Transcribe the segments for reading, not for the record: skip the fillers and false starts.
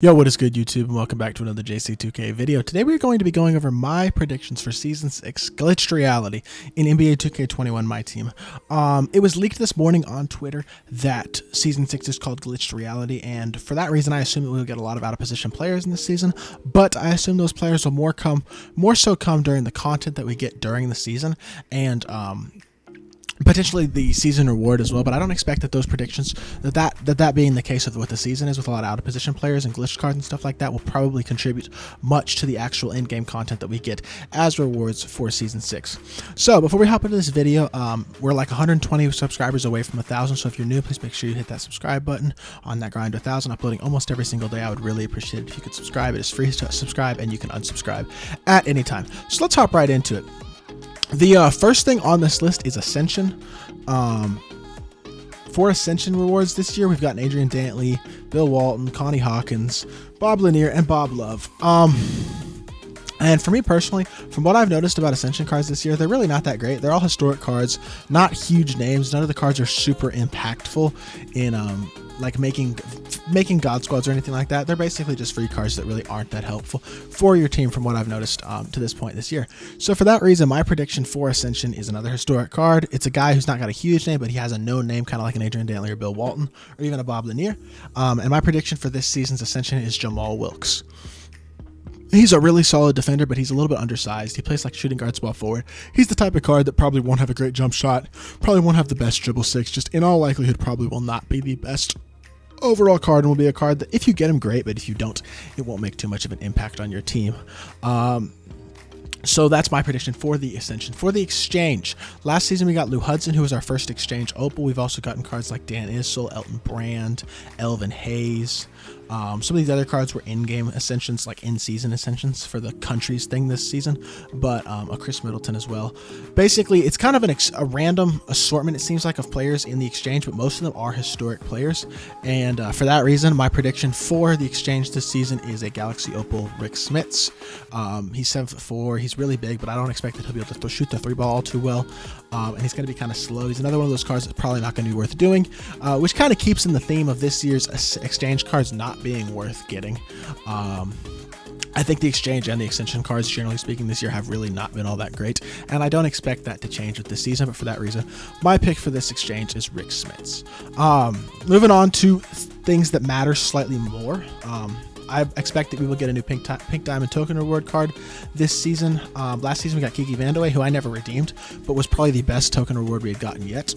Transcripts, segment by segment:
Yo, what is good, YouTube, and welcome back to another JC2K video. Today we're going to be going over my predictions for Season 6 Glitched Reality in NBA 2K21 Myteam. It was leaked this morning on Twitter that Season 6 is called Glitched Reality, and for that reason I assume that we'll get a lot of out-of-position players in this season, but I assume those players will more so come during the content that we get during the season, and potentially the season reward as well, but I don't expect that those predictions, that being the case with what the season is, with a lot of out of position players and glitch cards and stuff like that, will probably contribute much to the actual in-game content that we get as rewards for Season 6. So before we hop into this video, we're like 120 subscribers away from 1,000, so if you're new, please make sure you hit that subscribe button on that grind to 1,000. Uploading almost every single day. I would really appreciate it if you could subscribe. It is free to subscribe, and you can unsubscribe at any time. So let's hop right into it. The first thing on this list is Ascension. For Ascension rewards this year, we've gotten Adrian Dantley, Bill Walton, Connie Hawkins, Bob Lanier, and Bob Love. And for me personally, from what I've noticed about Ascension cards this year, they're really not that great. They're all historic cards, not huge names. None of the cards are super impactful in like making God Squads or anything like that. They're basically just free cards that really aren't that helpful for your team from what I've noticed to this point this year. So for that reason, my prediction for Ascension is another historic card. It's a guy who's not got a huge name, but he has a known name, kind of like an Adrian Dantley or Bill Walton or even a Bob Lanier. And my prediction for this season's Ascension is Jamal Wilkes. He's a really solid defender, but he's a little bit undersized. He plays like shooting guard, small forward. He's the type of card that probably won't have a great jump shot, probably won't have the best dribble six, just in all likelihood probably will not be the best overall card, and will be a card that if you get him, great, but if you don't, it won't make too much of an impact on your team. So that's my prediction for the Ascension. For the Exchange, last season we got Lou Hudson, who was our first Exchange Opal. We've also gotten cards like Dan Issel, Elton Brand, Elvin Hayes. Some of these other cards were in-game Ascensions, like in-season Ascensions for the countries thing this season, but a Chris Middleton as well. Basically, it's kind of a random assortment, it seems like, of players in the Exchange, but most of them are historic players. And for that reason, my prediction for the Exchange this season is a Galaxy Opal Rick Smits. He's 7'4", he's really big, but I don't expect that he'll be able to shoot the three ball all too well. And he's going to be kind of slow. He's another one of those cards that's probably not going to be worth doing, which kind of keeps in the theme of this year's Exchange cards not being worth getting. I think the Exchange and the Ascension cards, generally speaking, this year have really not been all that great, and I don't expect that to change with this season, but for that reason, my pick for this Exchange is Rick Smits. Moving on to things that matter slightly more. I expect that we will get a new Pink Diamond Token Reward card this season. Last season we got Kiki Vandeweghe, who I never redeemed, but was probably the best token reward we had gotten yet.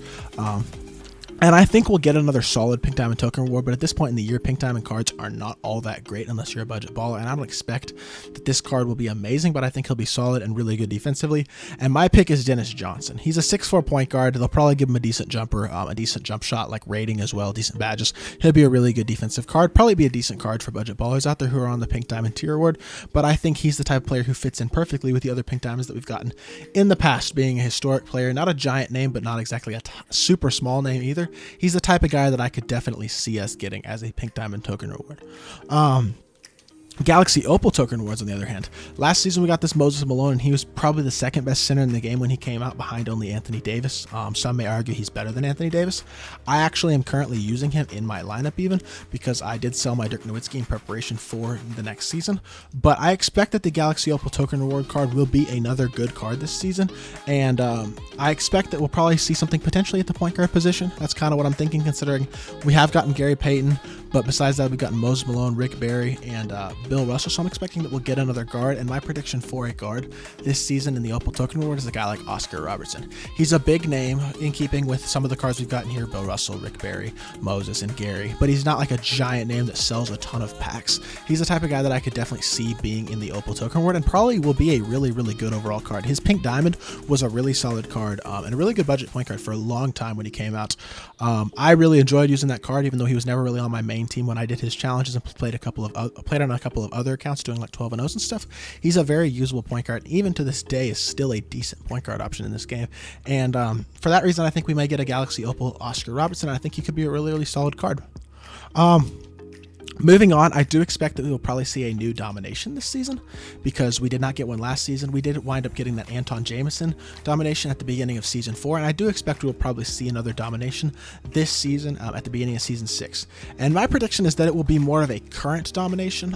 And I think we'll get another solid Pink Diamond Token Reward, but at this point in the year, Pink Diamond cards are not all that great unless you're a budget baller, and I don't expect that this card will be amazing, but I think he'll be solid and really good defensively. And my pick is Dennis Johnson. He's a 6'4" point guard. They'll probably give him a decent jumper, a decent jump shot, like rating as well, decent badges. He'll be a really good defensive card, probably be a decent card for budget ballers out there who are on the Pink Diamond tier award, but I think he's the type of player who fits in perfectly with the other Pink Diamonds that we've gotten in the past, being a historic player, not a giant name, but not exactly a super small name either. He's the type of guy that I could definitely see us getting as a Pink Diamond Token Reward. Galaxy Opal Token Rewards, on the other hand. Last season we got this Moses Malone, and he was probably the second best center in the game when he came out, behind only Anthony Davis. Some may argue he's better than Anthony Davis. I actually am currently using him in my lineup even, because I did sell my Dirk Nowitzki in preparation for the next season. But I expect that the Galaxy Opal Token Reward card will be another good card this season, and I expect that we'll probably see something potentially at the point guard position. That's kind of what I'm thinking, considering we have gotten Gary Payton, but besides that, we've gotten Moses Malone, Rick Barry, and Bill Russell, so I'm expecting that we'll get another guard, and my prediction for a guard this season in the Opal Token Reward is a guy like Oscar Robertson. He's a big name in keeping with some of the cards we've gotten here, Bill Russell, Rick Barry, Moses, and Gary, but he's not like a giant name that sells a ton of packs. He's the type of guy that I could definitely see being in the Opal Token Reward, and probably will be a really, really good overall card. His Pink Diamond was a really solid card, and a really good budget point card for a long time when he came out. I really enjoyed using that card, even though he was never really on my main team when I did his challenges and played on a couple of other accounts doing like 12 and 0s and stuff. He's a very usable point guard, even to this day is still a decent point guard option in this game. And for that reason, I think we might get a Galaxy Opal Oscar Robertson. I think he could be a really, really solid card. Moving on, I do expect that we will probably see a new domination this season because we did not get one last season. We did wind up getting that Anton Jameson domination at the beginning of season 4, and I do expect we will probably see another domination this season at the beginning of season 6. And my prediction is that it will be more of a current domination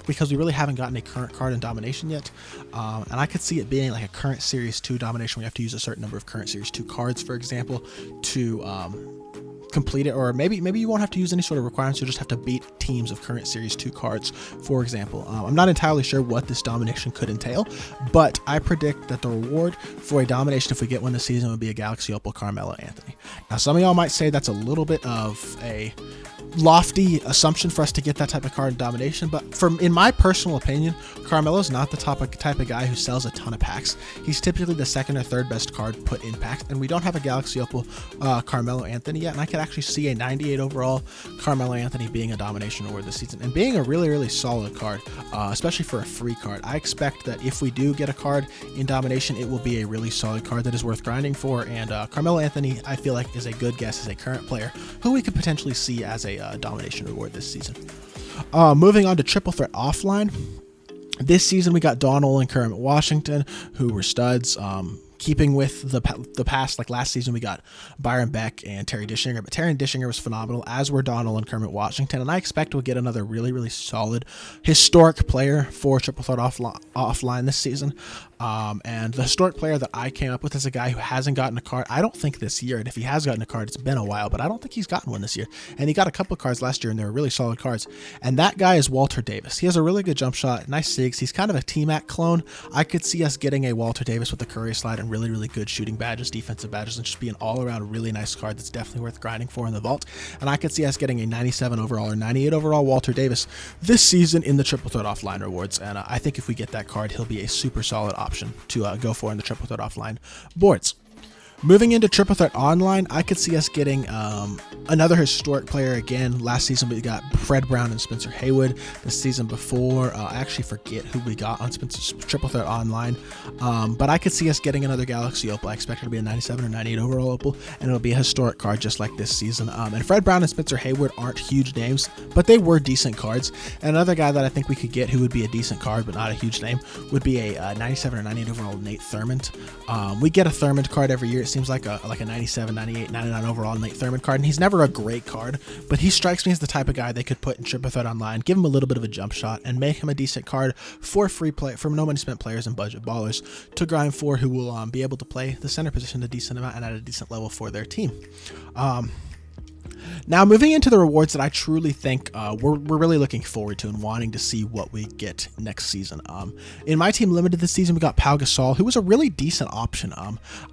because we really haven't gotten a current card in domination yet. And I could see it being like a current Series 2 domination. We have to use a certain number of current Series 2 cards, for example, to complete it, or maybe you won't have to use any sort of requirements. You'll just have to beat teams of current Series 2 cards, for example. I'm not entirely sure what this domination could entail, but I predict that the reward for a domination, if we get one this season, would be a Galaxy Opal Carmelo Anthony. Now, some of y'all might say that's a little bit of a lofty assumption for us to get that type of card in domination, but in my personal opinion, Carmelo's not the type of guy who sells a ton of packs. He's typically the second or third best card put in packs, and we don't have a Galaxy Opal Carmelo Anthony yet, and I could actually see a 98 overall Carmelo Anthony being a domination award this season and being a really solid card, especially for a free card. I expect that if we do get a card in domination, it will be a really solid card that is worth grinding for, and Carmelo Anthony, I feel like, is a good guess as a current player who we could potentially see as a domination reward this season. Moving on to Triple Threat Offline. This season we got Don Olin, Kermit Washington, who were studs. Keeping with the past, like last season, we got Byron Beck and Terry Dishinger, but Terry Dishinger was phenomenal, as were Donald and Kermit Washington, and I expect we'll get another really solid, historic player for Triple Threat Offline this season. And the historic player that I came up with is a guy who hasn't gotten a card, I don't think this year, and if he has gotten a card, it's been a while, but I don't think he's gotten one this year, and he got a couple of cards last year, and they were really solid cards, and that guy is Walter Davis. He has a really good jump shot, nice SIGs, he's kind of a T-Mac clone. I could see us getting a Walter Davis with the Courier Slide and really good shooting badges, defensive badges, and just be an all-around really nice card that's definitely worth grinding for in the vault. And I could see us getting a 97 overall or 98 overall Walter Davis this season in the Triple Threat Offline rewards, and I think if we get that card, he'll be a super solid option to go for in the Triple Threat Offline boards. Moving into Triple Threat Online, I could see us getting another historic player again. Last season we got Fred Brown and Spencer Haywood. This season before, I actually forget who we got on Spencer's Triple Threat Online, but I could see us getting another Galaxy Opal. I expect it to be a 97 or 98 overall Opal, and it'll be a historic card just like this season. And Fred Brown and Spencer Haywood aren't huge names, but they were decent cards. And another guy that I think we could get who would be a decent card, but not a huge name, would be a 97 or 98 overall Nate Thurmond. We get a Thurmond card every year. It seems like a 97, 98, 99 overall Nate Thurmond card, and he's never a great card, but he strikes me as the type of guy they could put in Triple Threat Online, give him a little bit of a jump shot, and make him a decent card for free play, for no money spent players and budget ballers to grind for, who will be able to play the center position a decent amount and at a decent level for their team. Now, moving into the rewards that I truly think we're really looking forward to and wanting to see what we get next season. In my team limited this season, we got Pau Gasol, who was a really decent option.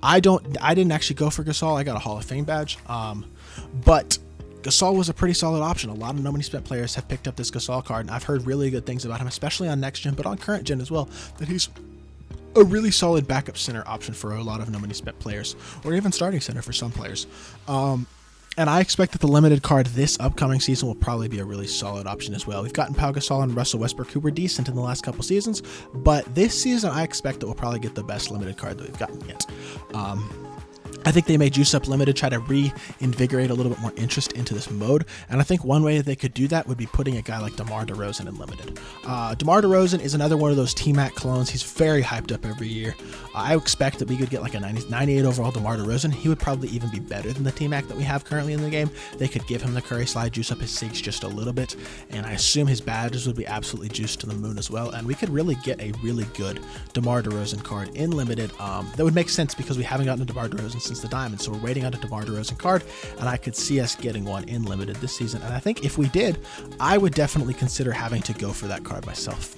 I didn't actually go for Gasol. I got a Hall of Fame badge, but Gasol was a pretty solid option. A lot of no money spent players have picked up this Gasol card, and I've heard really good things about him, especially on next gen, but on current gen as well, that he's a really solid backup center option for a lot of no money spent players, or even starting center for some players. And I expect that the limited card this upcoming season will probably be a really solid option as well. We've gotten Pau Gasol and Russell Westbrook, who were decent in the last couple seasons, but this season I expect that we'll probably get the best limited card that we've gotten yet. I think they may juice up limited, try to reinvigorate a little bit more interest into this mode, and I think one way they could do that would be putting a guy like DeMar DeRozan in limited. DeMar DeRozan is another one of those T-Mac clones. He's very hyped up every year. I expect that we could get like a 98 overall DeMar DeRozan. He would probably even be better than the T-Mac that we have currently in the game. They could give him the Curry Slide, juice up his SIGs just a little bit, and I assume his badges would be absolutely juiced to the moon as well, and we could really get a really good DeMar DeRozan card in limited. That would make sense because we haven't gotten a DeMar DeRozan since the Diamond, so we're waiting on a DeMar DeRozan card, and I could see us getting one in limited this season, and I think if we did, I would definitely consider having to go for that card myself.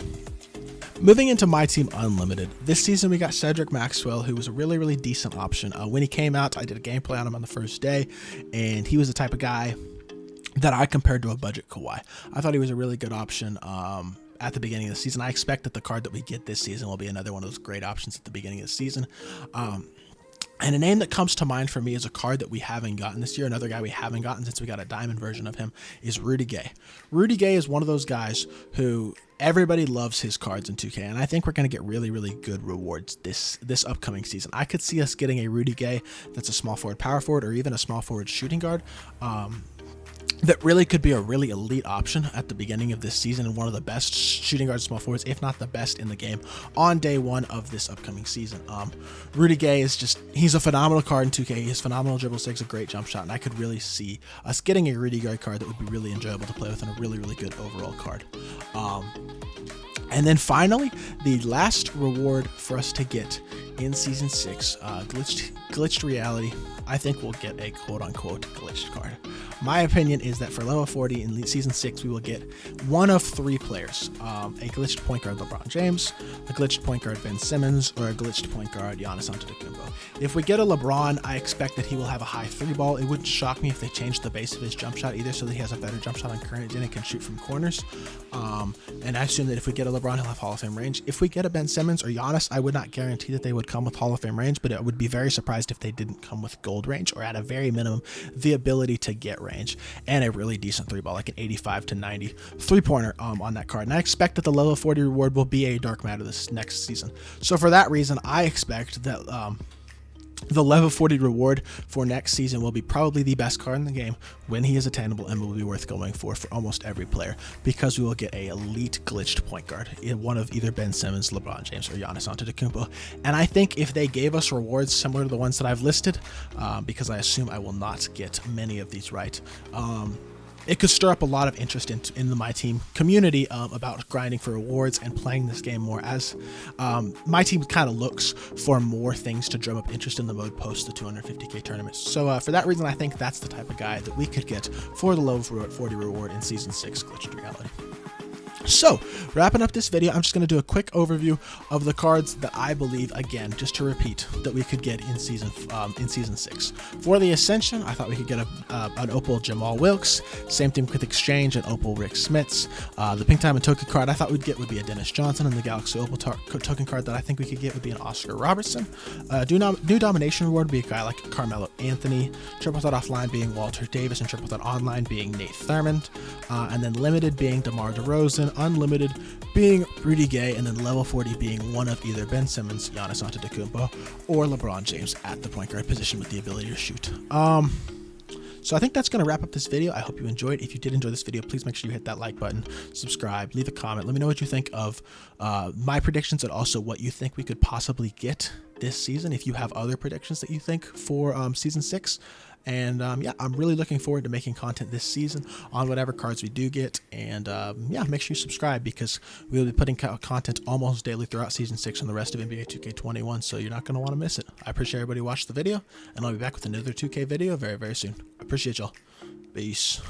Moving into Myteam Unlimited, this season we got Cedric Maxwell, who was a really decent option. When he came out, I did a gameplay on him on the first day, and he was the type of guy that I compared to a budget Kawhi. I thought he was a really good option at the beginning of the season. I expect that the card that we get this season will be another one of those great options at the beginning of the season. And a name that comes to mind for me is a card that we haven't gotten this year. Another guy we haven't gotten since we got a diamond version of him is Rudy Gay. Rudy Gay is one of those guys who everybody loves his cards in 2K, and I think we're going to get really good rewards this upcoming season. I could see us getting a Rudy Gay that's a small forward, power forward, or even a small forward shooting guard. that really could be a really elite option at the beginning of this season and one of the best shooting guards, small forwards, if not the best in the game on day one of this upcoming season. Rudy Gay is he's a phenomenal card in 2K. He's phenomenal dribble six, a great jump shot, and I could really see us getting a Rudy Gay card that would be really enjoyable to play with and a really, really good overall card. And then finally, the last reward for us to get in Season 6, glitched reality, I think we'll get a quote-unquote glitched card. My opinion is that for level 40 in Season 6, we will get one of three players. A glitched point guard LeBron James, a glitched point guard Ben Simmons, or a glitched point guard Giannis Antetokounmpo. If we get a LeBron, I expect that he will have a high three ball. It wouldn't shock me if they changed the base of his jump shot either so that he has a better jump shot on current gen and can shoot from corners. And I assume that if we get a LeBron, he'll have Hall of Fame range. If we get a Ben Simmons or Giannis, I would not guarantee that they would come with Hall of Fame range, but I would be very surprised if they didn't come with gold range, or at a very minimum, the ability to get range and a really decent three ball, like an 85 to 90 three-pointer on that card. And I expect that the level 40 reward will be a dark matter this next season. So for that reason, I expect that the level 40 reward for next season will be probably the best card in the game when he is attainable, and will be worth going for almost every player, because we will get a elite glitched point guard in one of either Ben Simmons, LeBron James, or Giannis Antetokounmpo. And I think if they gave us rewards similar to the ones that I've listed, because I assume I will not get many of these right, it could stir up a lot of interest in the Myteam community about grinding for rewards and playing this game more, as Myteam kind of looks for more things to drum up interest in the mode post the 250k tournaments. So for that reason, I think that's the type of guy that we could get for the level 40 reward in Season 6 Glitched Reality. So, wrapping up this video, I'm just going to do a quick overview of the cards that I believe, again, just to repeat, that we could get in Season 6. For the Ascension, I thought we could get an Opal Jamal Wilkes, same thing with Exchange, an Opal Rick Smits. The Pink Diamond token card I thought we'd get would be a Dennis Johnson, and the Galaxy Opal token card that I think we could get would be an Oscar Robertson. New Domination reward would be a guy like Carmelo Anthony, Triple Threat Offline being Walter Davis, and Triple Threat Online being Nate Thurmond, and then Limited being DeMar DeRozan, Unlimited being Rudy Gay, and then level 40 being one of either Ben Simmons, Giannis Antetokounmpo, or LeBron James at the point guard position with the ability to shoot. So I think that's going to wrap up this video. I hope you enjoyed. If you did enjoy this video, please make sure you hit that like button, subscribe, leave a comment. Let me know what you think of my predictions, and also what you think we could possibly get this season, if you have other predictions that you think for Season 6. And yeah, I'm really looking forward to making content this season on whatever cards we do get. And yeah, make sure you subscribe, because we'll be putting content almost daily throughout Season 6 and the rest of NBA 2K21, so you're not going to want to miss it. I appreciate everybody who watched the video, and I'll be back with another 2K video very, very soon. I appreciate y'all. Peace.